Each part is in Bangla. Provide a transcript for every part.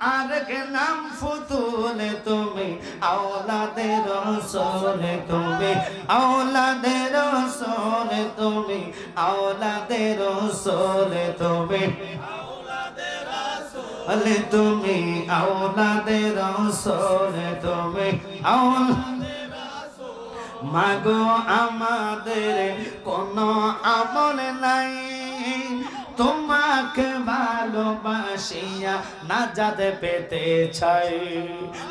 আরেক নাম ফুতুল তুমি আওলাদে রাসূল তুমি আওলাদে রাসূল তুমি আওলাদে রাসূল তুমি আলে তুমি আওলাদে রাসূল তুমি আওলাদে রাসূল মাগো আমাদের কোনো আমল নাই তোমাকে ভালোবাসিয়া নাজাত পেতে চাই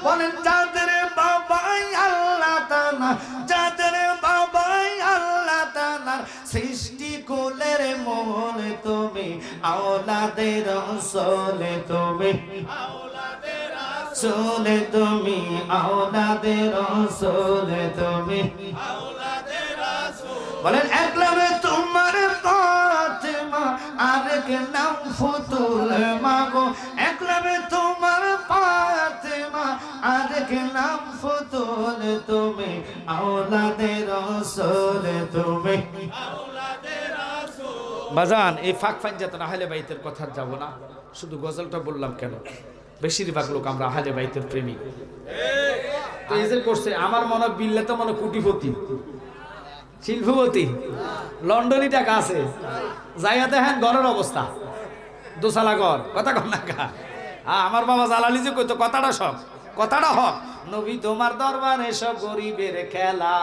বলেন যাদের বাবাই আল্লাহ তাআলা যাদের বাবাই আল্লাহ তাআলা সৃষ্টি কুলের মূল তুমি আওলাদে রাসূল তুমি আওলাদে রাসূল তুমি আওলাদে রাসূল তুমি আওলাদে রাসূল বলেন একলাবে তোমার ফাতেমা আরেক নাম ফুতুল মাগো একলাবে তোমার ফাতেমা আরেক নাম ফুতুল তুমি আওলাদে রাসূল তুমি আওলাদে রাসূল বাজান এই ফাঁক ফাঞ্জাত আহলে বাইতের কথা যাব না শুধু গজলটা বললাম কেন বেশিরভাগ লোক আমরা আহলে বাইতের প্রেমী তো এই যে করছে আমার মনে বিল্লে তো মনে কোটিপতি শিল্পপতি লন্ডনই টাকা আছে যাইয়া দেখেন ঘরের অবস্থা দোসালা ঘর কথা কন না কা আমার বাবা জালালি যে কইতো কথাটা সব কথাটা হক নবী তোমার দরবারে সব গরিবের খেলা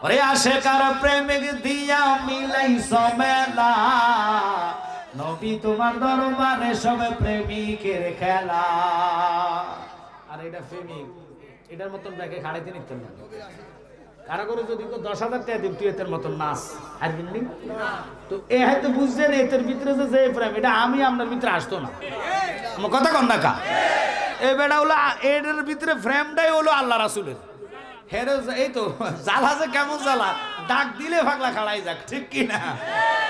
ওরে আশেকার প্রেমিক দিয়া মিলাইছ মেলা নবী তোমার দরবারে সব প্রেমিকের খেলা আর এটা প্রেমিক এটার মতন ব্যাগে খাড়াইতে নিতেন না কারা করে যদি 10,000 টাকা দিন তুই এর মতন নাচ আর কিনলি তো এ হয়তো বুঝছেন এর ভিতরে যে প্রেম এটা আমি আপনার ভিতরে আসতো না আমার কথা কন না কা এই বেটা হলো এর ভিতরে ফ্রেমটাই হলো আল্লাহ রাসূলের হেরে এই তো জ্বালা যে কেমন জ্বালা ডাক দিলে পাগলা খাড়াই যাক ঠিক কি না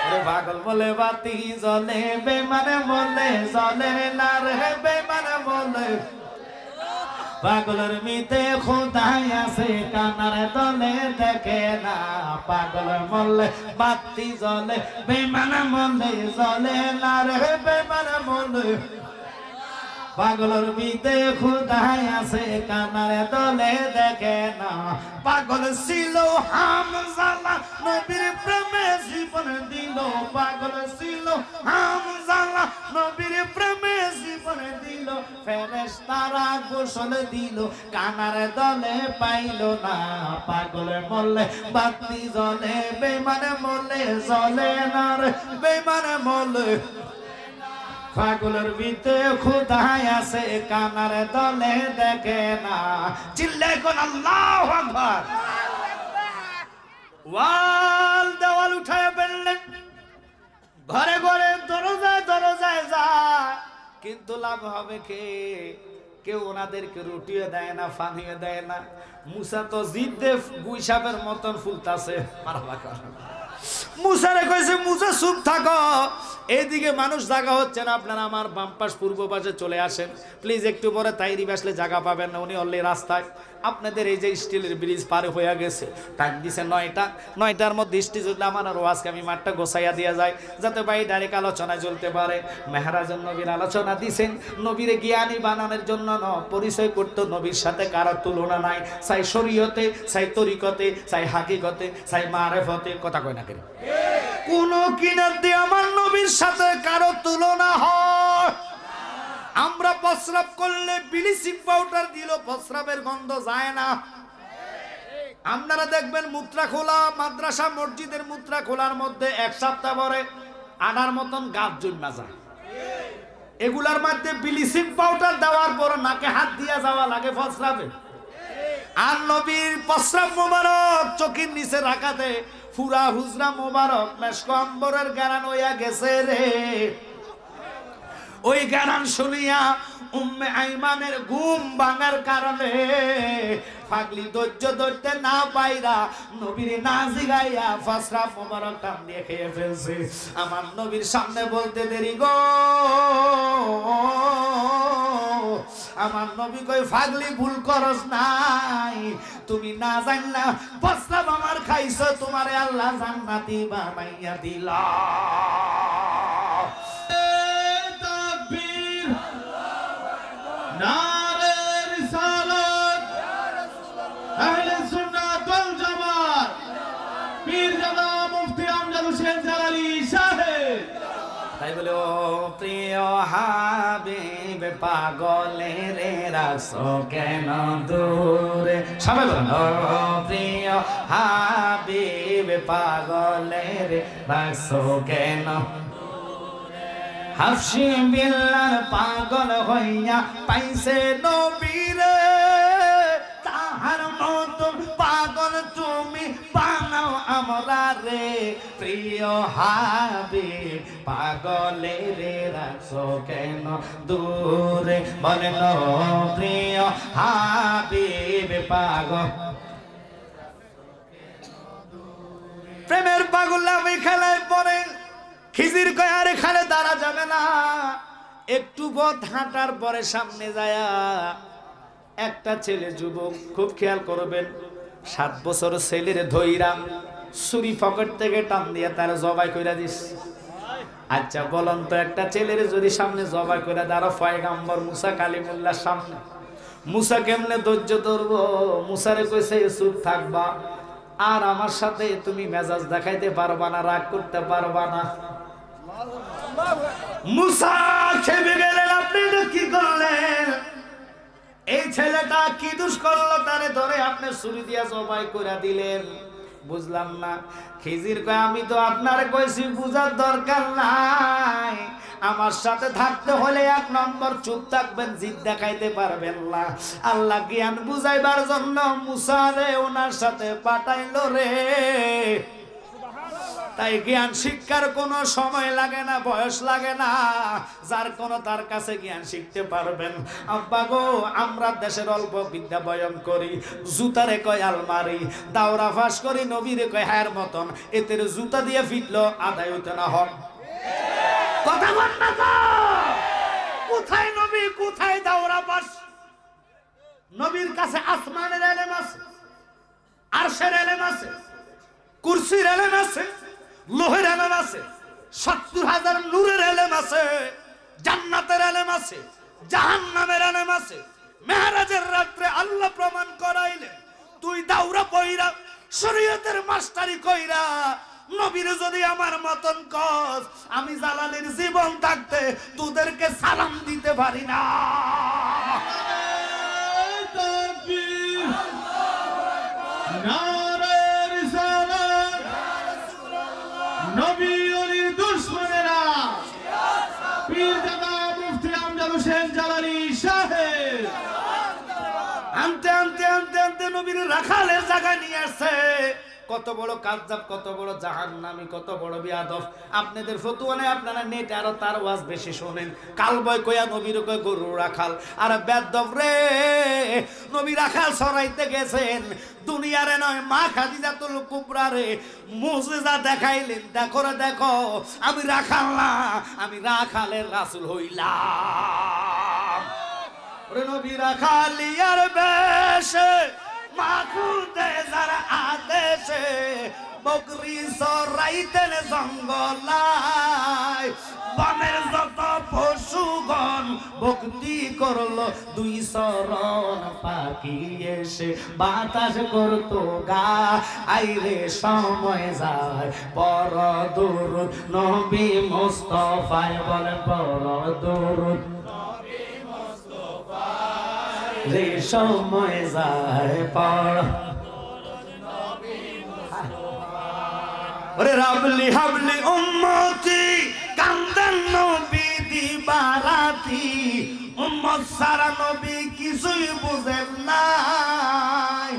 আরে পাগল বলে বাতি জ্বলে বেমানে বলে জ্বলে না রে বেমানে বলে পাগলের মিতে খোদাই আছে কানার তলে দেখে না পাগল মরলে বাতি জ্বলে বেমান মরলে জ্বলে না রে বেমান মরলে পাগলের মিতে খোদাই আছে কানার তলে দেখে না পাগল ছিল হামজালা নবীর প্রেমে জীবন দিল পাগল ছিল হামজালা নবীর প্রেমে জীবন দিল ফেরেশতারা গোসল দিল কানার দলে পাইল না পাগল মরলে বাতি জ্বলে বেমান মরলে জ্বলে না রে বেমান মরলে পাগলের ভিতরে খোদাই আছে কানার দলে দেখে না চিল্লাই কোন আল্লাহু আকবার ওয়াল দেওয়াল উঠায় ফেললেন ঘরে ঘরে দরজায় দরজায় যায় কিন্তু লাভ হবে কে কেউ ওনাদেরকে রুটিও দেয় না পানিও দেয় না মুসা তো জিদ্দে গুইসাবের মতন ফুলতাছে মারবা করে মুসারে কইছে মুসা চুপ থাকো এইদিকে মানুষ জায়গা হচ্ছে না আপনারা আমার বাম পাশ পূর্ব পাশে চলে আসেন প্লিজ একটু পরে তাইরি আসলে জায়গা পাবেন না উনি অলরেডি রাস্তায় আপনাদের এই যে স্টিলের ব্রিজ পার হয়ে গেছে টাইম দিছে 9টার মধ্যে স্টেজ উঠলে আমার আর আজকে আমি মাঠটা গোছাইয়া দেওয়া যায় যাতে ভাই ডাইরেক্ট আলোচনায় চলতে পারে মেহরাজুন নবীর আলোচনা দিছেন নবীরে জ্ঞানী বানানোর জন্য পরিচয় করতে নবীর সাথে কারো তুলনা নাই চাই শরীয়তে চাই তরিকতে চাই হাকিকতে চাই মারেফতে কথা কয় না কেন কোন কিনাতে আমার নবীর সাথে কারো তুলনা হয় আমরা প্রস্রাব করলে ব্লিচিং পাউডার দিল প্রস্রাবের গন্ধ যায় না আপনারা দেখবেন মুত্রা খোলা মাদ্রাসা মসজিদের মুত্রা খোলার মধ্যে এক সপ্তাহ পরে আনার মতন গাছ জন্মা যায় এগুলার মধ্যে ব্লিচিং পাউডার দেওয়ার পর নাকে হাত দিয়া যাওয়া লাগে প্রস্রাবে আর নবীর প্রস্রাব মোবারক চোখের নিচে রাখাতে ফুরা হুজরা মোবারক মেশকম্বরের গারান হইয়া গেছে রে ওই গারান শুনিয়া উম্মে আইমানের ঘুম ভাঙার কারণে পাগলি ধৈর্য ধরতে না পাইরা নবীর না জিগাইয়া প্রস্রাব মোবারক টান দিয়ে খেয়ে ফেলছে আমার নবীর সামনে বলতে দেরি গো আমার নবী কই পাগলি ভুল করস নাই তুমি না জানলা প্রস্রাব আমার খাইছো তোমারে আল্লাহ জান্নাতি বানাইয়া দিলা তাকবীর হাবিব পাগলে রে রাখছো কেন দূরে সবাই বলেন ও প্রিয় হাবিব পাগলে রে রাখছো কেন হাফসি বিল্লাল পাগল হইয়া পাইছে নবীরে তাহার মতন পাগল তুমি বানাও আমরা রে প্রিয় হাবিব পাগলে রে রাখছো কেন দূরে বলেন ও প্রিয় হাবিব পাগল প্রেমের পাগলামি খেলায় পড়ে খিজির কয় আরে খালে দাঁড়া যাবে না একটু পথ হাঁটার পরে সামনে যায় একটা ছেলে যুবক খুব খেয়াল করবেন 7 বছর ছেলের ধইরা ছুরি পকেট থেকে টান দিয়ে তার জবাই কইরা দিস আচ্ছা বলুন তো একটা ছেলের যদি সামনে জবাই কইরা দাঁড়া পয়গম্বর মুসা কালিমুল্লাহর সামনে মুসা কেমনে ধৈর্য ধরবো মুসারে কইছে চুপ থাকবা আর আমার সাথে তুমি মেজাজ দেখাইতে পারবা না রাগ করতে পারবা না মুসা খেপে গেলেন আপনি কি করলেন এই ছেলেটা কি দোষ করলো তারে ধরে আপনি ছুরি দিয়া জবাই করে দিলেন বুঝলাম না খিজির কয় আমি তো আপনারে কইছি বুঝার দরকার নাই আমার সাথে থাকতে হলে 1 নম্বর চুপ থাকবেন জিদ দেখাইতে পারবেন না আল্লাহ জ্ঞান বুঝাইবার জন্য মুসা রে ওনার সাথে পাঠাইলো রে তাই জ্ঞান শিক্ষার কোনো সময় লাগে না বয়স লাগে না যার কোনো তার কাছে জ্ঞান শিখতে পারবেন আব্বা গো আমরা দেশের অল্প বিদ্যা বয়ন করি জুতারে কয় আলমারি দাওরা ফাঁস করি নবীরে কয় হায়ের মতন এতের জুতা দিয়ে ফিটলো আদায় হইতে না হক কথা বল না তো কোথায় নবী কোথায় দাওরা ফাঁস নবীর কাছে আসমানের ইলম আছে আরশের ইলম আছে কুরসির ইলম আছে লোহের ইলম আছে ৭০,০০০ নূরের ইলম আছে জান্নাতের ইলম আছে জাহান্নামের ইলম আছে মেরাজের রাতে আল্লাহ প্রমাণ করাইলেন তুই দাওরা পয়রা শরীয়তের মাস্টারি কইরা নবীর যদি আমার মতন কস আমি জালালের জীবন থাকতে তোদেরকে সালাম দিতে পারি না তাকবীর নারে রিসালাত নবী ওলির দুশমনেরা পীর দাদা মুফতি আমজাদ হোসেন জালালি সাহেব আনতে আনতে আনতে আনতে নবীর রাখালের জায়গা নিয়ে আসছে কত বড় কাযযাব কত বড় জাহান্নামী কত বড় বিয়াদব আপনাদের ফতুয়া নেই আপনারা নেটে আরো তার ওয়াজ বেশি শোনেন কালবয় কইয়া নবীর কয় গরু রাখাল আর বেদব রে নবী রাখাল সরাইতে গেছেন দুনিয়ারে নয় মা খাদিজাতুল কুবরা রে মুজিজা দেখাইলেন দেখো রে দেখো আমি রাখাল না আমি রাখালের রাসূল হইলাম ওরে নবী রাখালিয়ার বেশে মাখুদে যারা আদেশে বকরি সরাইতেন জঙ্গলায় বনের যত পশুগণ ভক্তি করলো 2 চরণ পাখি এসে বাতাস করতো গা আইরে সময় যায় পর দুরুদ নবী মুস্তাফায় বলে পর দুরুদ রে সময় যায় পর ওরে রাবলি হাবলি উম্মতি কান্দান নবী দিবারাতি উম্মত সারা নবী কিছুই বুঝেন নাই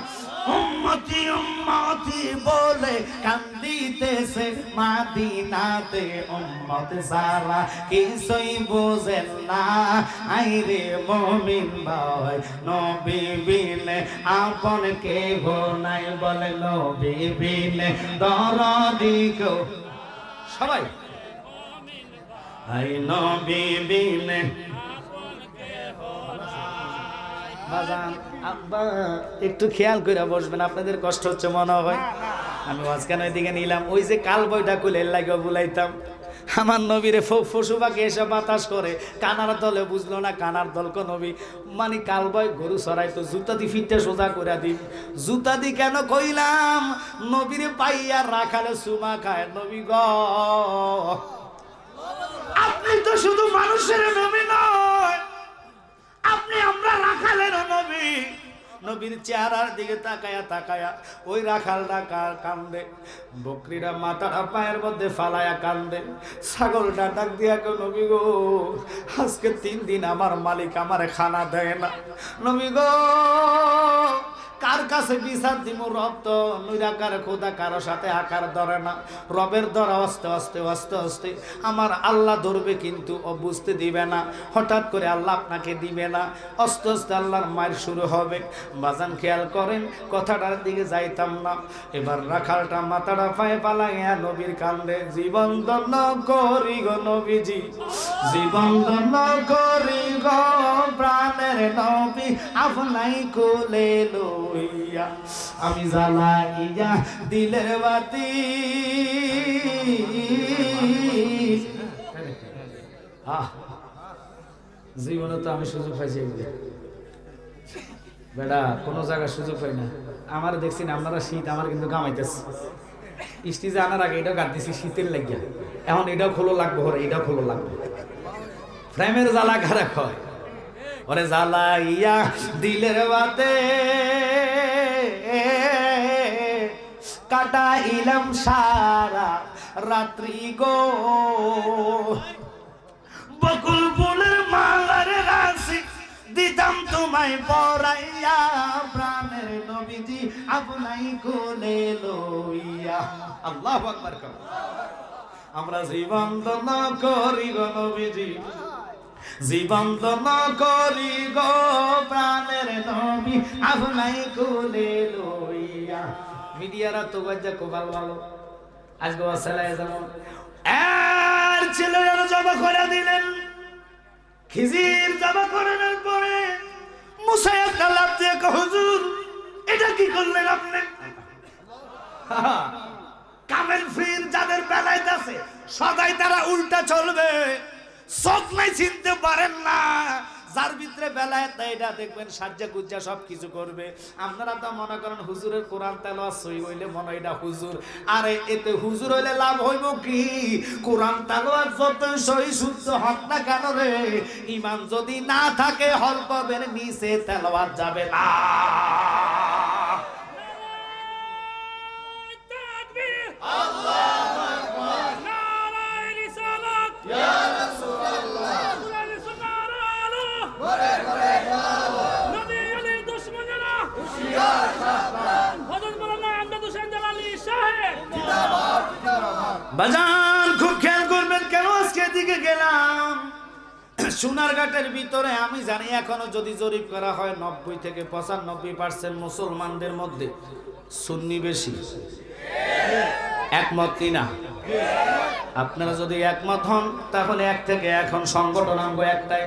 উম্মতি উম্মতি বলে কান্দিতেছে মাদিনাতে উম্মত সারা কিছুই বুঝেন না আইরে মুমিন ভাই নবী বিনে আপন কেহ নাই বলে নবী বিনে দরদি কেউ সবাই আই নবী বিনে বাজান আব্বা একটু খেয়াল করে বসবেন আপনাদের কষ্ট হচ্ছে মনে হয় আমি মাঝখানে ওইদিকে নিলাম ওই যে কাল বইটা খুলে লাগে বুলাইতাম আমার নবীরে পশু পাখি এসে বাতাস করে কানার দলে বুঝলো না কানার দলকে নবী মানে কাল বই গরু সরাইতো জুতা দি ফিটে সোজা করে দিই জুতা দি কেন কইলাম নবীরে পাইয়া রাখালে সুমা খায় নবী গ আপনি তো শুধু মানুষের নবী নয়, আপনি আমরা রাখালের নবী। নবীর চেহারার দিকে তাকায়া তাকায়া ওই রাখালটা কান্দে, বকরিরা মাথাটা পায়ের মধ্যে ফালায়া কান্দে, ছাগলটা ডাক দিয়া কেউ, নবী গো আজকে 3 দিন আমার মালিক আমারে খানা দেয় না। নবী গো কার কাছে বিচার দিব? রব তো নিরাকার খোদা, কারো সাথে আকার ধরে না। রবের ধরা আস্তে আস্তে আস্তে আস্তে আমার আল্লাহ ধরবে, কিন্তু ও বুঝতে দিবে না। হঠাৎ করে আল্লাহ আপনাকে দিবে না, আস্তে আস্তে আল্লাহর মায়ের শুরু হবে। বাজান খেয়াল করেন, কথাটার দিকে যাইতাম না। এবার রাখালটা মাথাটা পায়ে পালাইয়া নবীর কান্দে, জীবন ধন্য করি গো নবীজি, জীবন ধন্য করি গো প্রাণের নবী, আপনাই কোলে লইয়া আমি জ্বালাইয়া দিলের বাতি। জীবনে তো আমি সুযোগ পাইছি বেটা, কোনো জায়গায় সুযোগ পাই না। আমার দেখছি না আপনারা শীত, আমার কিন্তু কামাইতেছে। স্টেজে আনার আগে এটাও কাট দিছি শীতের লাগিয়া, এখন এটাও খোলো লাগবে, ওরে এটাও খোলো লাগবে। প্রেমের জ্বালা খারাপ হয়, ওরে জ্বালাইয়া দিলের বাতে কাটাইলাম সারা রাত্রি গো, বকুল ফুলের মালার রাশি দিতাম তোমায় পরাইয়া, প্রাণের নবীজি আপনাই কোলে লইয়া। আল্লাহু আকবার। আমরা জীবন দান করি গো নবীজি, জীবন দান করি গো প্রাণের নবী, আপনাই কোলে লইয়া। মিডিয়ারা তো বাজ্জা খুব ভালো ভালো, আজকে ছেলে যেমন আর ছেলেরা জবা করে দিলেন। খিজির জবা করানোর পরে মুসা একটা লাফ দিয়ে কয়, হুজুর এটা কি করলেন আপনি? কামেল ফির যাদের বেলায় আছে সদাই তারা উল্টা চলবে, চোখ নাই চিনতে পারেন না। যার ভিতরে বেলায়েত এটা দেখবেন সাজ্জা গুজ্জা সব কিছু করবে। আপনারা তো মনে করেন হুজুরের কোরআন তেলাওয়াত সই হইলে মনে হয় এটা হুজুর। আরে এতে হুজুর হইলে লাভ হইব কি? কোরআন তেলাওয়াত যত সই শুদ্ধ হক না কেন রে, ঈমান যদি না থাকে হলকবের নিচে তেলাওয়াত যাবে না। আল্লাহু আকবার, নারায়ে রিসালাত, ইয়া রাসূলুল্লাহ, বাজান খুব খেয়াল করবেন। কেন আজকে দিকে গেলাম? সোনারঘাটের ভিতরে আমি জানি এখনো যদি জরিপ করা হয় 90 থেকে 95% মুসলমানদের মধ্যে সুন্নি বেশি। একমত কিনা? আপনারা যদি একমত হন তাহলে এক থেকে এখন সংগঠন আনবো একটাই,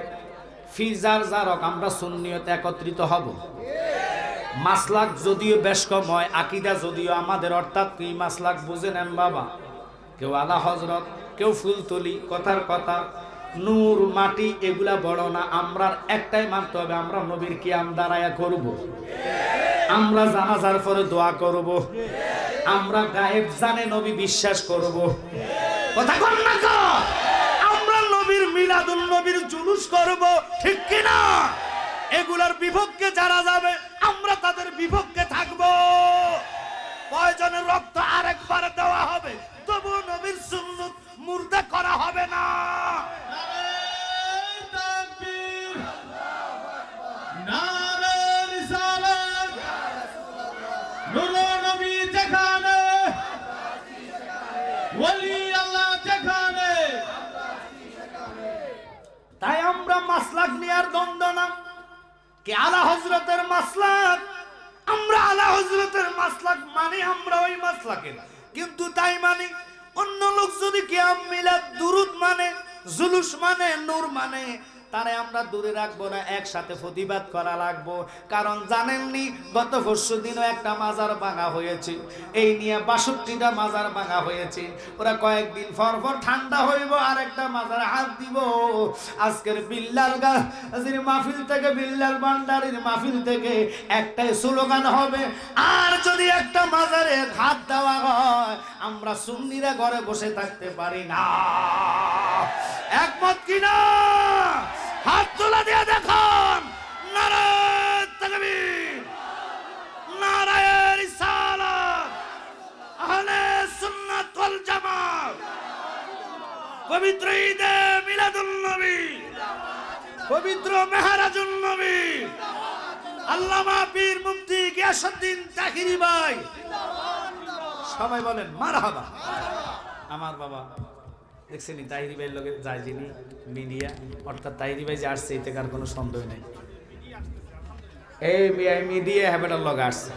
ফিজার জারক আমরা সুন্নিয়তে একত্রিত হব। মাসলাক যদিও বেশ কম হয়, আকীদা যদিও আমাদের, অর্থাৎ কি মাসলাক বুঝে নেন বাবা। কেউ আলা হযরত, কেউ ফুলতলি, কথার কথা নূর মাটি এগুলা বড় না। আমরা একটাই মানতে হবে, আমরা নবীর কিয়াম দাঁড়ায়া করব, আমরা জানাজার পরে দোয়া করব, আমরা গায়েব জানে নবী বিশ্বাস করব। কথা কোন না গো? আমরা নবীর মিলাদুন নবীর জুলুস করব, ঠিক কি না? এগুলার বিপক্ষে যারা যাবে আমরা তাদের বিপক্ষে থাকব। প্রয়োজনে রক্ত আরেকবার দেওয়া হবে, তবু নবীর সুন্নাত মুর্দা করা হবে না। নারে তাকবীর, নারে রিসালাত, ইয়া রাসূলুল্লাহ, নূর নবী যেখানে, ওলি আল্লাহ যেখানে। তাই আমরা মাসলাক নিয়ে আর দ্বন্দ্ব না। কে আলা হযরতের মাসলাক, আমরা আলা হযরতের মাসলাক মানে আমরা ওই মাসলাকের, কিন্তু তাই মানে অন্য লোক যদি কিয়াম মিলাদ দুরুদ মানে, জুলুস মানে, নূর মানে, তারে আমরা দূরে রাখবো না, একসাথে প্রতিবাদ করা লাগবো। কারণ জানেননি গত পরশু দিনও একটা মাজার ভাঙা হয়েছে, এই নিয়ে ৬২টা মাজার ভাঙা হয়েছে। ওরা কয়েকদিন পর ঠান্ডা হইব আর একটা মাজারে হাত দিব। আজকের বিল্লাল গাজীর মাহফিল থেকে, বিল্লাল ভান্ডারীর মাহফিল থেকে একটাই স্লোগান হবে, আর যদি একটা মাজারে হাত দেওয়া হয় আমরা সুন্নিরা ঘরে বসে থাকতে পারি না। একমত কিনা হাত তোলা দিয়ে দেখান। নারায়ে তাকবীর, নারায়ে রিসালাত, আহলে সুন্নাত ওয়াল জামাত। পবিত্র ঈদে মিলাদুন নবী, পবিত্র মেহরাজুন নবী, আল্লামা পীর মুফতি গিয়াসউদ্দিন তাহিরি ভাই, সবাই বলেন মারহাবা। আমার বাবা দেখছেন তাহিরি ভাইয়ের লগে যায় যিনি মিডিয়া, অর্থাৎ তাহিরি ভাই যে আসছে এতে কার কোনো সন্দেহ নেই। এই মিডিয়া হ্যাবেটার লগে আসছে,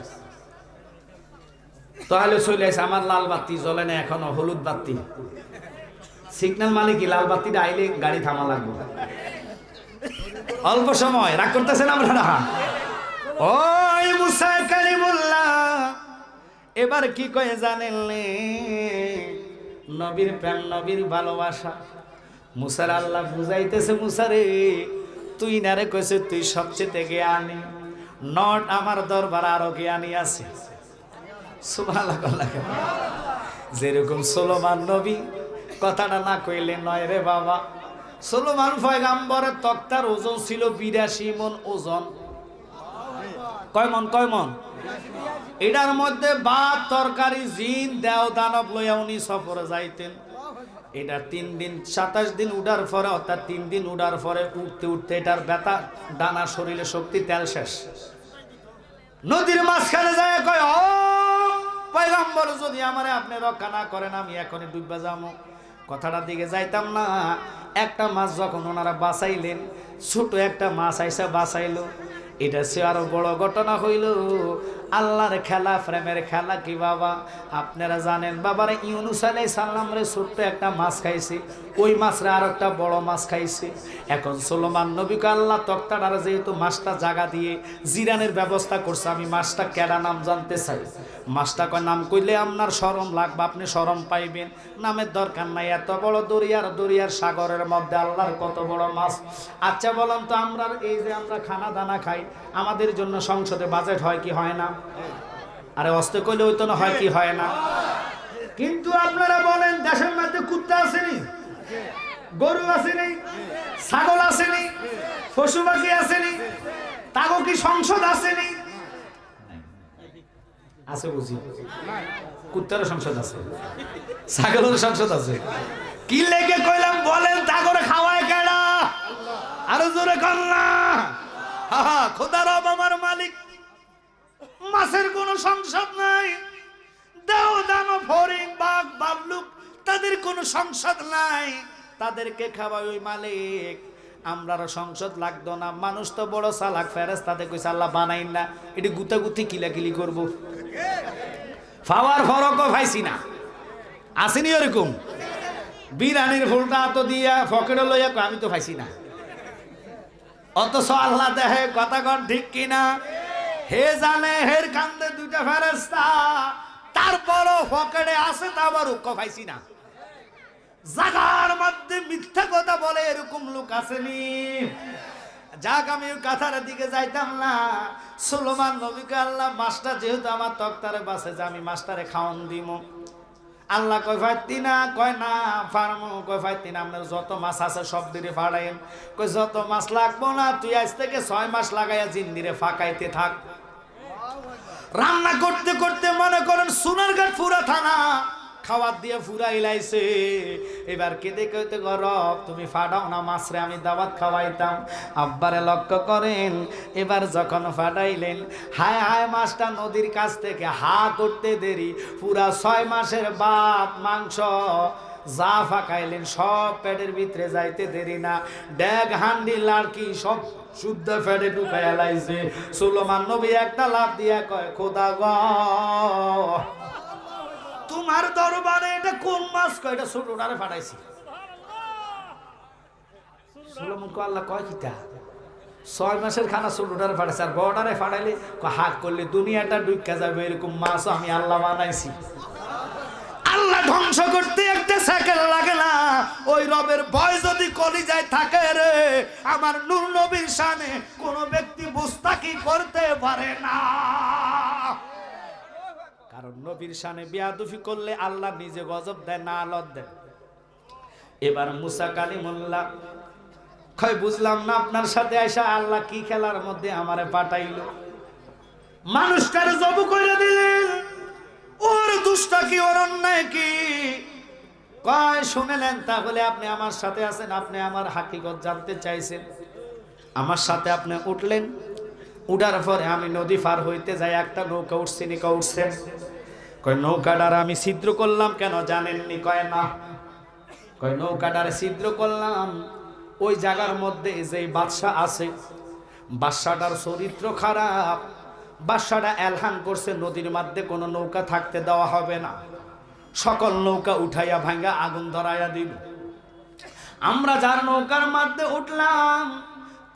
তাহলে চলে আসে। আমার লাল বাতি জ্বলে না এখনো, হলুদ বাতি সিগন্যাল মানে কি? লাল বাতিটা আইলে গাড়ি থামা লাগবে। অল্প সময় রাগ করতেছেন আমরা। ওই মুসা কালিমুল্লাহ এবার কি কয়ে জানেন? নবীর প্রেম, নবীর ভালোবাসা। মুসার আল্লাহ বুঝাইতেছে, মুসারে তুই না রে কইছে তুই সবচেয়ে জ্ঞানী, নট আমার দরবার আরো জ্ঞানী আছে। সুবহানাল্লাহ। যেরকম সুলেমান নবী কথাটা না কইলে নয় রে বাবা। সুলেমান পয়গাম্বরের তক্তার ওজন ছিল 82 মণ ওজন। কয় মন? কয় মন? এটার মধ্যে ভাত তরকারি জিন দেও দানব লইয়া উনি সফরে যাইতেন। এটা 3 দিন 27 দিন উড়ার পরে, অর্থাৎ 3 দিন উড়ার পরে উঠতে উঠতে এটার ব্যথা, ডানা শরীরে শক্তি, তেল শেষ। নদীর মাঝখানে যায় কয়, ও পয়গম্বর যদি আমারে আপনি রক্ষা না করেন আমি এখনই ডুববা যাবো। কথাটার দিকে যাইতাম না। একটা মাছ যখন ওনারা বাঁচাইলেন, ছোট একটা মাছ আইসা বাঁচাইলো। এটা সে আরো বড় ঘটনা হইল। আল্লাহর খেলা, প্রেমের খেলা কি বাবা আপনারা জানেন? বাবারে ইউনুস আলাইহিস সালাম রে ছোট্ট একটা মাছ খাইছে, ওই মাছরে আর একটা বড় মাছ খাইছে। এখন সুলেমান নবীকে আল্লাহ তক্তাটার যেহেতু মাছটা জায়গা দিয়ে জিরানের ব্যবস্থা করছে, আমি মাছটা কেডা নাম জানতে চাই। মাছটা কয় নাম কইলে আপনার শরম লাগবে, আপনি শরম পাইবেন, নামের দরকার নাই। এত বড় দরিয়ার সাগরের মধ্যে আল্লাহর কত বড় মাছ। আচ্ছা বলেন তো, আমরা এই যে আমরা খানা দানা খাই, আমাদের জন্য সংসদে বাজেট হয় কি হয় না? আরে অস্তে কইলে হইতো না, হয় কি হয় না? কিন্তু আপনারা বলেন দেশের মধ্যে কুত্তা আসেনি, গরু আসেনি, ছাগল আসেনি, পশু পাখি আসেনি, তাগো কি সংসদ আসেনি? আছে বুঝি? কুত্তারও সংসদ আছে, ছাগলের সংসদ আছে। কি লেগে কইলাম বলেন, তাগরে খাওয়ায় কেডা? আরো জোরে কন্যা। খোদা রব আমার মালিক। মাছের কোন সংসদ নাই, দেও দানব হরিণ বাঘ ভাল্লুক তাদের কোন সংসদ নাই, তাদেরকে খাওয়ায় ওই মালিক। আমরার সংসদ লাগতো না। মানুষ তো বড় চালাক, ফেরেশতাতে কইছে আল্লাহ বানাইন না, এটি গুতাগুতি কিলাকিলি করবো। ফাওয়ার ফরকও পাইছি না, আসেনি ওরকম। বিরানির ফুলটা তো দিয়া ফকেটে লইয়া আমি তো পাইছি না। অথচ আল্লাহ দেহে কথা কন ঠিক কিনা? হে জানে হের কান্দে দুইটা ফেরেশতা, তারপরও ফকেটে আছে তা আবার উক্ক পাইছি না। জাগার মধ্যে মিথ্যা কথা বলে এরকম লোক আসেনি। যাক আমি কথার দিকে যাইতাম না। সুলেমান নবীকে আল্লাহ মাছটা যেহেতু আমার তক্তারে বাসে যে আমি মাছটারে খাওয়ান দিব। আল্লাহ কয় ফাইতি না, কয় না ফার্মো, কয় ফাইতি না, আপনার যত মাছ আছে সব দিকে ফাড়াইন। কয় যত মাছ লাগবো না, তুই আজ থেকে 6 মাস লাগাইয়া জিন্দিরে ফাঁকাইতে থাক। রান্না করতে করতে মনে করেন সোনারঘাট পুরা থানা খাবার দিয়ে ফুরা ইলাইছে। এবার কেঁদে কেঁদে গরব তুমি ফাটাও না মাছরে, আমি দাওয়াত খাওয়াইতাম। আব্বারে লক্ষ্য করেন, এবার যখন ফাটাইলেন, হায় হায় মাছটা নদীর কাছ থেকে হা করতে দেরি, পুরা 6 মাসের ভাত মাংস যা ফাঁকাইলেন সব পেটের ভিতরে যাইতে দেরি না। ড্যাগ হান্ডি লাড়কি সব শুদ্ধ পেটে ঢুকাইয়া লাইছে। সুলেমান নবী একটা লাফ দিয়া কয়, খোদা গো তোমার দরবারে এটা কোন মাছ? কয় এটা ছোটটারে ফাটাইছি। সুলেমান কয় আল্লাহ কয় কিটা? 6 মাসের খানা ছোটটারে ফাটাইছে, আর বড়টারে ফাটাইলে হাত করলে দুনিয়াটা ডুইকা যাবে, এরকম মাছ আমি আল্লাহ বানাইছি। আল্লাহ ধ্বংস করতে একটা সেকেন্ড লাগে না। ওই রবের ভয় যদি কলিজায় থাকে রে, আমার নূর নবীর শানে কোন ব্যক্তি মুস্তাকি করতে পারে না। কারণ নবীর শানে বেয়াদবি করলে আল্লাহ নিজে গজব দেয়, না আলত দেয়। এবার মুসা কালিমুল্লাহ কয় বুঝলাম না আপনার সাথে আইসা আল্লাহ কি খেলার মধ্যে আমারে পাঠাইলো, মানুষটারে জবু করে দিলেন, ওর দুষ্টা কি, ওর অন্যায় কি? কয় শুনেলেন তাহলে আপনি আমার সাথে আছেন, আপনি আমার হাকিকত জানতে চাইছেন, আমার সাথে আপনি উঠলেন, উঠার পরে আমি নদী পার হইতে যাই, একটা নৌকা উঠছি, নিকা উঠছেন, কয় নৌকাটার আমি ছিদ্র করলাম কেন জানেননি? কয় না। কয় নৌকাটার ছিদ্র করলাম ওই জায়গার মধ্যে যে বাদশা আছে, বাদশাটার চরিত্র খারাপ, বাদশাটা এলহান করছে নদীর মধ্যে কোনো নৌকা থাকতে দেওয়া হবে না, সকল নৌকা উঠাইয়া ভাঙ্গা আগুন ধরাইয়া দিল। আমরা যার নৌকার মধ্যে উঠলাম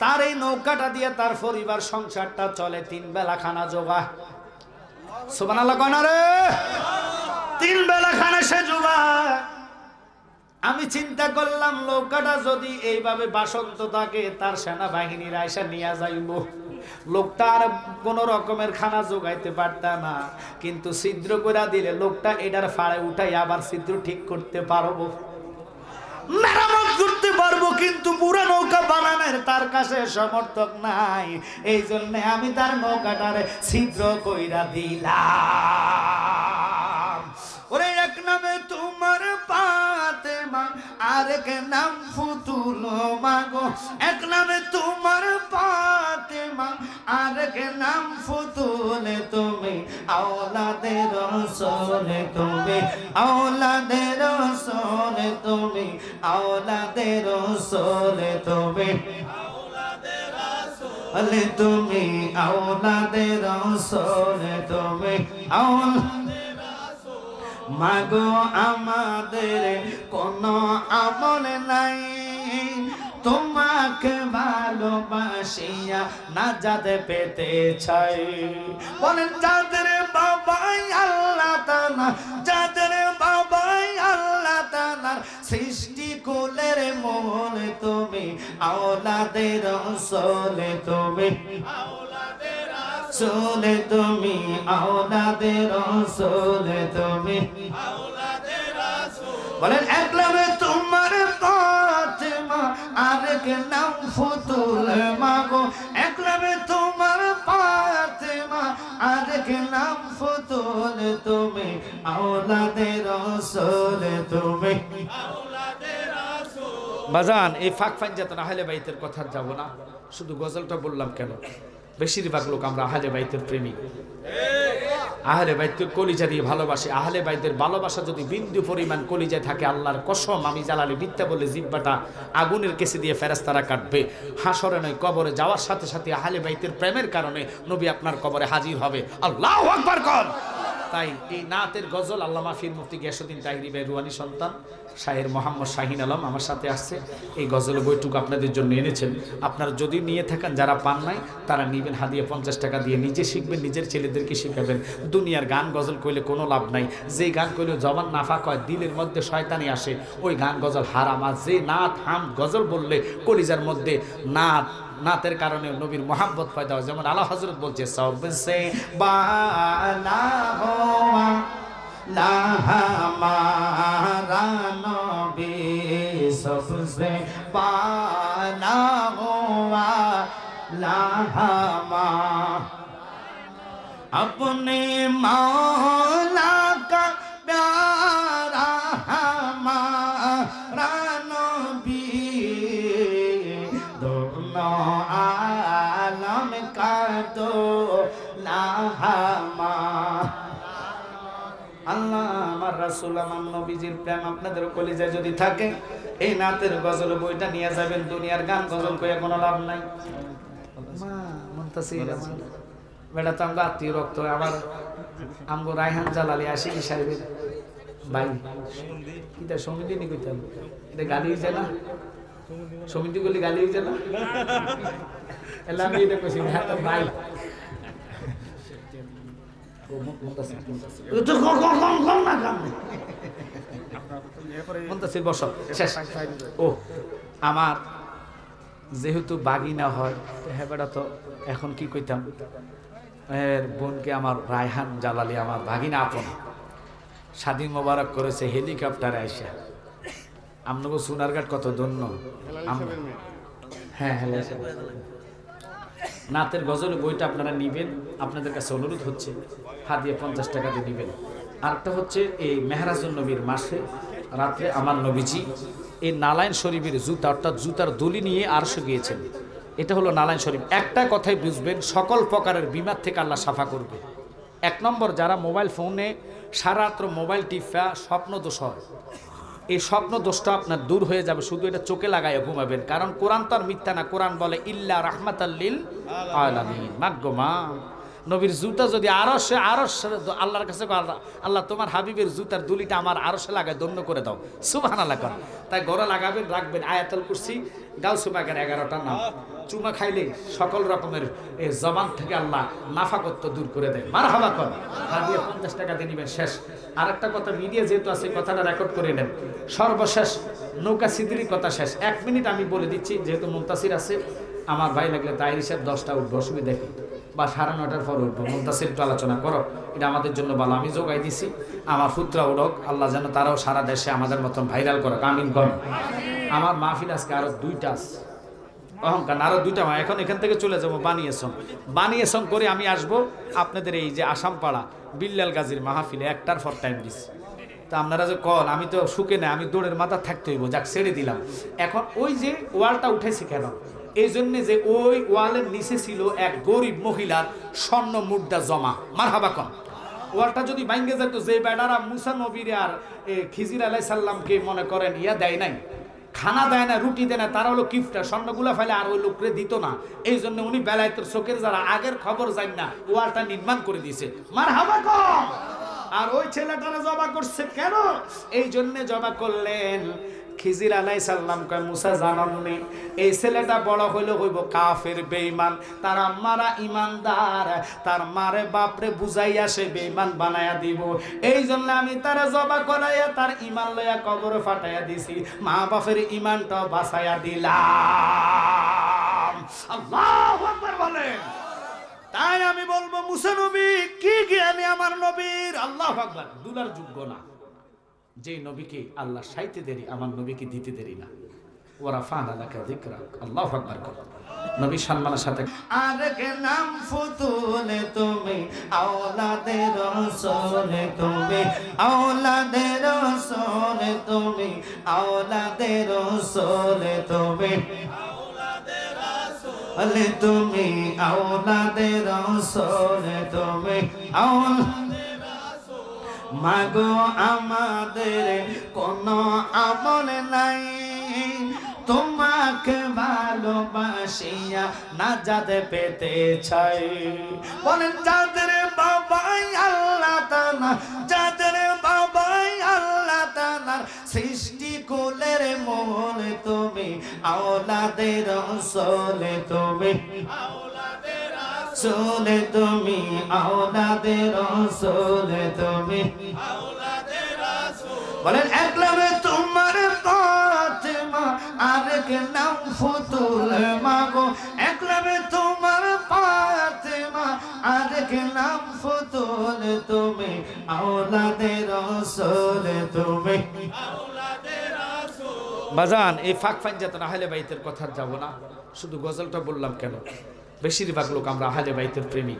তার এই নৌকাটা দিয়ে তার পরিবার সংসারটা চলে, 3 বেলা খানা জোগায়। সুবহানাল্লাহ কনা রে, 3 বেলা খানা সে জোগায়। আমি চিন্তা করলাম নৌকাটা যদি এইভাবে বাসন্ত থাকে তার সেনাবাহিনীরা এসে নিয়ে যাইব, লোকটা আর কোন রকমের খানা জোগাইতে পারত না, কিন্তু ছিদ্র করে দিলে লোকটা এটার ফাড়ে উঠাই আবার ছিদ্র ঠিক করতে পারবো, মেরামত করতে পারবো, কিন্তু পুরো নৌকা বানানোর তার কাছে সমর্থক নাই। এই জন্য আমি তার নৌকাটারে ছিদ্র কইরা দিলাম। ওরে এক নামে তোমার ফাতেমা, আরেক নাম ফুতুল মাগো, এক নামে তোমার ফাতেমা, আরেক নাম ফুতুল, তুমি আওলাদে রাসূল, তুমি আওলাদে রাসূল, তুমি আওলাদে রাসূল, তুমি আওলাদে রাসূল, তুমি আওলাদে রাসূল, তুমি আওলাদে মাগো। আমাদের কোনো আমল নাই, তোমাকে ভালোবাসিয়া নাজাত পেতে চাই। বলেন যাদের বাবাই আল্লাহ তাআলা, যাদের বাবাই আল্লাহ তাআলার সৃষ্টি কুলের মূল, তুমি আওলাদে রাসূল, তুমি আওলাদে রাসূল, তুমি আওলাদে রাসূল, তুমি আওলাদে রাসূল। বলেন একলাবে তোমার ফাতেমা, আরেক নাম ফুতুল মাগো, একলাবে তোমার ফাতেমা, আরেক নাম ফুতুল, তুমি আওলাদে রাসূল, তুমি আওলাদে রাসূল। বাজান এই ফাঁক ফাঞ্জাতন আহলে বাইতের কথা যাব না, শুধু গজলটা বললাম কেন? বেশিরভাগ লোক আমরা আহলে বাইতের প্রেমী, আহলে বাইতকে কলিজা দিয়ে ভালোবাসে। আহলে বাইতের ভালোবাসা যদি বিন্দু পরিমাণ কলিজায় থাকে, আল্লাহর কসম আমি জালালি মিথ্যা বলে জিহ্বাটা আগুনের কেসে দিয়ে ফেরেশতারা কাটবে। হাসরে নয় কবরে যাওয়ার সাথে সাথে আহলে বাইতের প্রেমের কারণে নবী আপনার কবরে হাজির হবে। আল্লাহু আকবার কর। তাই এই নাতের গজল আল্লামা ফির মুফতি গিয়াসউদ্দিন তাহিরি ভাই রুহানি সন্তান শাহের মোহাম্মদ শাহিন আলম আমার সাথে আসছে, এই গজল বইটুকু আপনাদের জন্য এনেছেন। আপনারা যদি নিয়ে থাকেন, যারা পান নাই তারা নিবেন, হাদিয়া 50 টাকা দিয়ে নিজে শিখবেন, নিজের ছেলেদেরকে শিখাবেন। দুনিয়ার গান গজল কইলে কোনো লাভ নাই, যেই গান কইলে জবান নাফাক হয়, দিলের মধ্যে শয়তানি আসে, ওই গান গজল হারাম। আর যে নাত হাম গজল বললে কলিজার মধ্যে নাতের কারণে নবীর মোহাব্বত পয়দা হয়। যেমন আলা হযরত বলছে সবসে বালা হোয়া লা হামারা নবী, সবসে বালা হোয়া লা হামা, अपने मौला का प्यारा हमारा नबी, दोनों आलम का दूल्हा আল্লাহ। আমার রাসূল আমার নবীজির প্রেম আপনাদের কলিজায় যদি থাকে, এই নাতের গজল বইটা নিয়ে যাবেন। দুনিয়ার গান গজল কইয়া কোনো লাভ নাই। মা মুনতাসির আমার বেটা তো আমরা আত্মীয় রক্ত, আমার আমগো রায়হান জালালি আশিক সাহেবের ভাই, কিটা সমিতি নি কইতাম, এটা গালি হইছে না? সমিতি বলি গালি হইছে না? এলা আমি এটা কইছি না তো ভাই, ও মুনতাসির তো কম না কাম মুনতাসির বস শেষ। ও আমার যেহেতু বাগিনা হয়, হ্যাঁ বেটা তো এখন কি কইতাম, এর বোনকে আমার রায়হান জালালি আমার ভাগিনা আপন স্বাধীন মোবারক করেছে হেলিকপ্টারে আইসা। আপনাকে সোনারঘাট কত ধন্য। হ্যাঁ হ্যাঁ, নাতের গজল বইটা আপনারা নিবেন, আপনাদের কাছে অনুরোধ হচ্ছে হাদিয়া 50 টাকা দিয়ে নিবেন। আরেকটা হচ্ছে এই মেহরাজুন নবীর মাসে রাত্রে আমার নবীজি এই নালাইন শরীফের জুতা অর্থাৎ জুতার দলি নিয়ে আরশে গিয়েছেন। এটা হলো নালাইন শরীফ। একটা কথাই বুঝবেন, সকল প্রকারের বিমার থেকে আল্লাহ সাফা করবে। 1 নম্বর, যারা মোবাইল ফোনে সারারাত্র মোবাইল টিপা স্বপ্ন দোষ হয়, এই স্বপ্ন দোষটা আপনার দূর হয়ে যাবে। শুধু এটা চোখে লাগায় ঘুমাবেন, কারণ কোরআন তো আর মিথ্যা না। কোরআন বলে ইল্লা রাহমাতাল লিল আলামিন। মাগো মা, নবীর জুতা যদি আরশে আল্লাহর কাছে আল্লাহ তোমার হাবিবের জুতার দুলিটা আমার আরশে লাগায় ধন্য করে দাও, সুবহানাল্লাহ। তাই গড়ে লাগাবেন, রাখবেন আয়াতুল কুরসি, গাউসে পাকের 11টা নাম। চুমা খাইলে সকল রকমের জবান থেকে আল্লাহ নাফাকত্ব দূর করে দেয়। মারহাবা কর। হাদিয়া 50 টাকা দিয়ে নিবেন। শেষ আরেকটা কথা, মিডিয়া যেহেতু আছে কথাটা রেকর্ড করে নেন। সর্বশেষ নৌকা সিদ্দির কথা শেষ 1 মিনিট আমি বলে দিচ্ছি, যেহেতু মুনতাসির আছে। আমার ভাই লাগলে তাই হিসাব 10টা উঠবো, অসুবিধা কি, বা 9:30টার পর উঠবো। মুনতাসির একটু আলোচনা করো, এটা আমাদের জন্য ভালো। আমি যোগাই দিছি, আমার পুত্রা উঠক, আল্লাহ যেন তারাও সারা দেশে আমাদের মতন ভাইরাল করো, আমিন কর। আমার মাহফিল আজকে আরো 2টা আছে, অহংকার আরো 2টা। এখন এখান থেকে চলে যাবো বানিয়েছন করে আমি আসবো আপনাদের এই যে আসামপাড়া বিল্লাল গাজীর মাহফিলে 1টার পর টাইম দিচ্ছি। তা আপনারা যে কন, আমি তো শুকে না, আমি দৌড়ের মাথা থাকতে হইব, যাক ছেড়ে দিলাম। এখন ওই যে ওয়ালটা উঠেছি কেন, এই জন্যে যে ওই ওয়ালের নিচে ছিল এক গরিব মহিলার স্বর্ণ মুদ্রা জমা। মারহাবা কন। ওয়ালটা যদি ভাঙ্গে যেত, যে বেটারা মুসা নবীর আর খিজির আলাইহিস সালামকে মনে করেন ইয়া দেয় নাই, খানা দেয় না, রুটি দেয় না, তারা হলো কিফটা, স্বর্ণগুলা ফেলে আর ওই লোকরে দিত না। এই জন্য উনি বেলায়েতের চোখের যারা আগের খবর জান না, ওয়ালটা নির্মাণ করে দিয়েছে। মারহাবা কন। আর ওই ছেলেটারা জবা করছে কেন, এই জন্য জবা করলেন। খিজির আলাইহিস সালাম কয়, মুসা জাননি এই ছেলেটা বড় হইলে হইব কাফের, বেঈমান। তার আম্মারা ইমানদার, তার মারে বাপরে বুঝাইয়া সে বেঈমান বানায়া দিব। এই জন্য আমি তারা জবা করাইয়া তার ইমান লইয়া কবরে ফাটাইয়া দিছি, মা বাপের ইমানটা বাঁচাইয়া দিলাম। আল্লাহু আকবার বলেন। তাই আমি বলবো, মুসা নবী কি জ্ঞানী আমার নবীর, আল্লাহু আকবার। দুলার যোগ্য না যে নবীকে আল্লাহ সাইতে দেরি, আমার নবীকে দিতে দেরি না। ওরা ফানা লাকা যিকরাক, আল্লাহু আকবার। নবী সম্মানের সাথে আরেক নাম ফুতুলে তুমি, আওলাদে রাসূল তুমি, আওলাদে রাসূল তুমি, আওলাদে রাসূল তুমি, আলে তুমি আওলাদে রাসূল তুমি, আওলাদে রাসূল। মাগো আমাদের কোনো আমল নাই, তোমাকে ভালোবাসিয়া নাজাত পেতে চাই। বলেন যাদের বাবাই আল্লাহ তাআলা, যাদের বাবাই আল্লাহ তাআলা, সৃষ্টি কুলের মূল তুমি, আওলাদে রাসূল তুমি, আওলাদে রাসূল তুমি, আওলাদে রাসূল তুমি, আওলাদে রাসূল। বলেন একলাবে তোমার ফাতেমা, আরেক নাম ফুতুল। মাগো একলাবে তোমার ফাতেমা, আরেক নাম ফুতুল তুমি, আওলাদে রাসূল তুমি, আওলাদে রাসূল। বাজান এই ফাঁক ফাঞ্জাত আহলে বাইতের কথা যাব না, শুধু গজলটা বললাম কেন, বেশিরভাগ লোক আমরা আহলে বাইতের প্রেমী,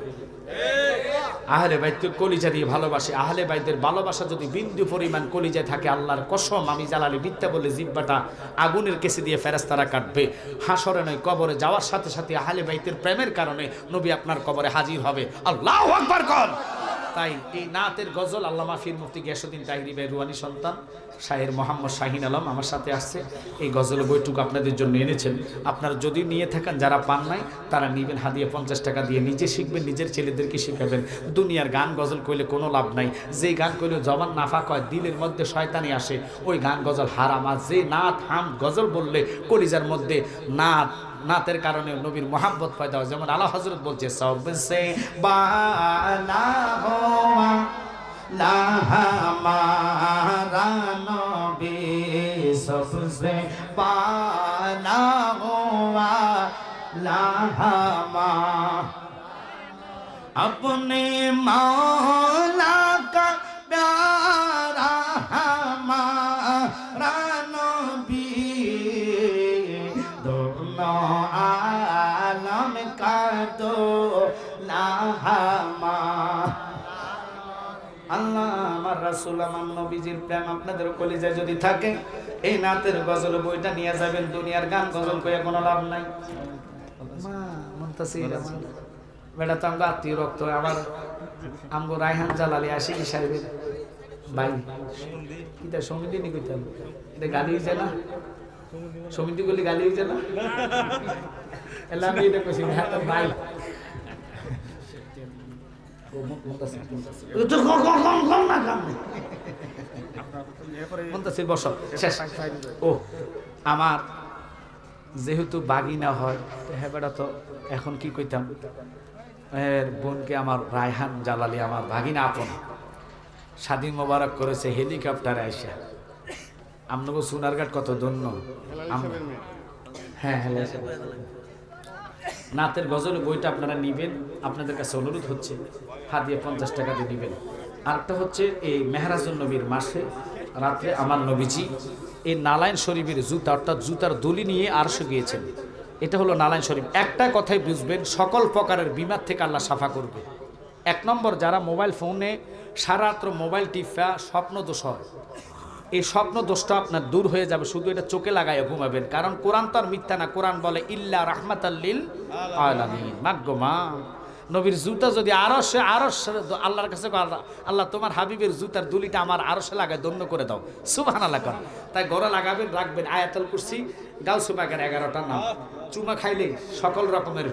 আহলে বাইতের কলিজা দিয়ে ভালোবাসে। আহলে বাইতের ভালোবাসা যদি বিন্দু পরিমাণ কলিজায় থাকে, আল্লাহর কসম আমি জালালি মিথ্যা বলে জিহ্বাটা আগুনের কেসে দিয়ে ফেরেশতারা কাটবে। হাসরে নয়, কবরে যাওয়ার সাথে সাথে আহলে বাইতের প্রেমের কারণে নবী আপনার কবরে হাজির হবে। আল্লাহু আকবার কর। তাই এই নাতের গজল আল্লামা পীর মুফতি গিয়াসউদ্দিন তাহিরি ভাই রুহানি সন্তান শাহের মোহাম্মদ শাহিন আলম আমার সাথে আসছে। এই গজল বইটুকু আপনাদের জন্য এনেছেন। আপনারা যদি নিয়ে থাকেন, যারা পান নাই তারা নিবেন, হাদিয়া 50 টাকা দিয়ে নিজে শিখবেন, নিজের ছেলেদেরকে শিখাবেন। দুনিয়ার গান গজল কইলে কোনো লাভ নাই। যেই গান কইলে জবান নাফাক হয়, দিলের মধ্যে শয়তানি আসে, ওই গান গজল হারাম। আর যে নাত হাম গজল বললে কলিজার মধ্যে নাতের কারণে নবীর মোহাব্বত পয়দা হয়। যেমন আলা হযরত বলছে, সবসে বালা হোয়া লা হামারা নবী, সবসে বালা হোয়া লা হামারা, अपने मौला का प्यारा हमारा তো লাহামা। আল্লাহ আমার রাসূল আমার নবীজির প্রেম আপনাদের কলিজায় যদি থাকে, এই নাতের গজল বইটা নিয়ে যাবেন। দুনিয়ার গান গজল কইয়া কোনো লাভ নাই। মা মুনতাসির আমার বেটা তো আমগো আত্মীয় রক্ত, আমার আমগো রায়হান জালালি আশিকি সাহেবের ভাই। কিটা সমিতি নি কইতাম, এটা গালি হইছে না? সমিতি বলি গালি হইছে না? এলা আমি এটা কইছি হ্যাঁ তো ভাই। ও আমার যেহেতু বাগিনা হয়, হ্যাঁ বেটা তো এখন কি কইতাম, এর বোনকে আমার রায়হান জালালি আমার ভাগিনা আপন স্বাধীন মোবারক করেছে হেলিকপ্টারে আইসা। আপনাকে সোনারঘাট কত ধন্য। হ্যাঁ হ্যাঁ, নাতের গজল বইটা আপনারা নিবেন, আপনাদের কাছে অনুরোধ হচ্ছে হাদিয়া 50 টাকা দিয়ে নিবেন। আরেকটা হচ্ছে এই মেহরাজুন নবীর মাসে রাত্রে আমার নবীজি এই নালাইন শরীফের জুতা অর্থাৎ জুতার দলি নিয়ে আরশে গিয়েছেন। এটা হলো নালাইন শরীফ। একটা কথাই বুঝবেন, সকল প্রকারের বিমার থেকে আল্লাহ সাফা করবে। 1 নম্বর, যারা মোবাইল ফোনে সারা রাত্র মোবাইল টিপা স্বপ্ন দোষ হয়, এই স্বপ্ন দোষটা আপনার দূর হয়ে যাবে। শুধু এটা চোখে লাগাইয়া ঘুমাবেন, কারণ কোরআন তো আর মিথ্যা না। কোরআন বলে ইল্লা রাহমাতাল লিল আলামিন। মাগো মা, নবীর জুতা যদি আরশে আল্লাহর কাছে আল্লাহ তোমার হাবিবের জুতার দুলিটা আমার আরশে লাগায় ধন্য করে দাও, সুবহানাল্লাহ। তাই গড়া লাগাবেন, রাখবেন আয়াতুল কুরসি, গাউসু পাকের 11টা নাম। চুমা খাইলে সকল রকমের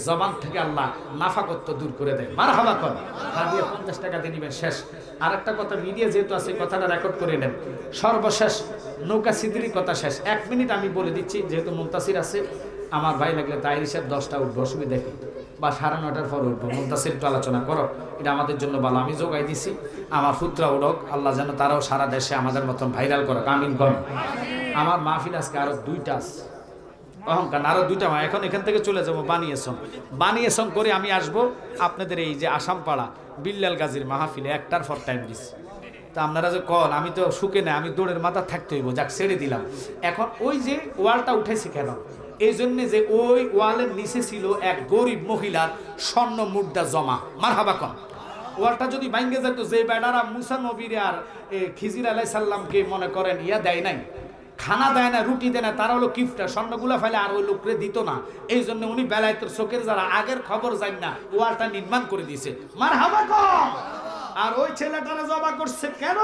জবান থেকে আল্লাহ নাফাকত্ব দূর করে দেয়। মারহাবা কর। হাদিয়া 50 টাকা দিয়ে নিবেন। শেষ আরেকটা কথা, মিডিয়া যেহেতু আছে কথাটা রেকর্ড করে নেন। সর্বশেষ নৌকা সিদ্দির কথা শেষ 1 মিনিট আমি বলে দিচ্ছি, যেহেতু মুনতাসির আছে। আমার ভাই লাগলে তাই হিসাব 10টা উঠবো, অসুবিধা কি, বা 9:30টার পর উঠবো। মুনতাসির একটু আলোচনা করো, এটা আমাদের জন্য ভালো। আমি যোগাই দিছি, আমার পুত্রা উঠক, আল্লাহ যেন তারাও সারা দেশে আমাদের মতন ভাইরাল করক, আমিন কর। আমার মাহফিল আজকে আরো 2টা আছে, অহংকার আরো 2টা। এখন এখান থেকে চলে যাবো বানিয়েছং করে আমি আসবো আপনাদের এই যে আসামপাড়া বিল্লাল গাজীর মাহফিলে 1টার পর টাইম দিচ্ছি। তা আপনারা যে কল, আমি তো শুকে না, আমি দৌড়ের মাথা থাকতে হইব, যাক ছেড়ে দিলাম। এখন ওই যে ওয়ালটা উঠেছি কেন, এই জন্য যে ওই ওয়ালের নিচে ছিল এক গরিব মহিলার স্বর্ণ মুদ্রা জমা। মারহাবা কন। ওয়ালটা যদি ভাঙ্গে যেত, যে বেড়ারা মুসা নবীর আর খিজির আলাইহিস সালামকে মনে করেন ইয়া দেয় নাই, খানা দেয় না, রুটি দেয় না, তারা হলো কিফটা, স্বর্ণগুলা ফেলে আর ওই লোকরে দিত না। এই জন্য উনি বেলায়েতের চোখের যারা আগের খবর জান না, ওয়ালটা নির্মাণ করে দিয়েছে। মারহাবা কন। আর ওই ছেলেটারা জবা করছে কেন,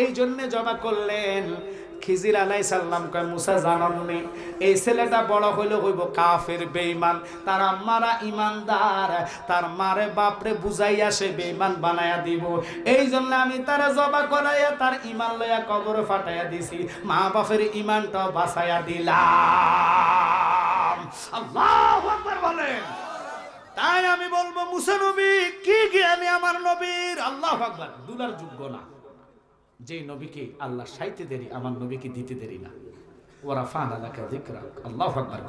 এই জন্য জবা করলেন। খিজির আলাইহিস সালাম কয়, মুসা জানাননি এই ছেলেটা বড় হইলে হইব কাফের, বেঈমান। তার আম্মারা ইমানদার, তার মারে বাপরে বুঝাইয়া সে বেঈমান বানায়া দিব। এই জন্য আমি তারে জবা করাইয়া তার ঈমান লইয়া কবরে ফাটাইয়া দিছি, মা বাপের ঈমানটাও বাঁচাইয়া দিলাম। আল্লাহু আকবার বলেন। তাই আমি বলবো, মুসা নবী কি জ্ঞানী আমার নবীর, আল্লাহু আকবার, দুলার যোগ্য না। যে নবীকে আল্লাহ সাইতে দেরি, আমার নবীকে দিতে দেরি না। ওয়া রাফা'না লাকা যিকরাক। আল্লাহু আকবার।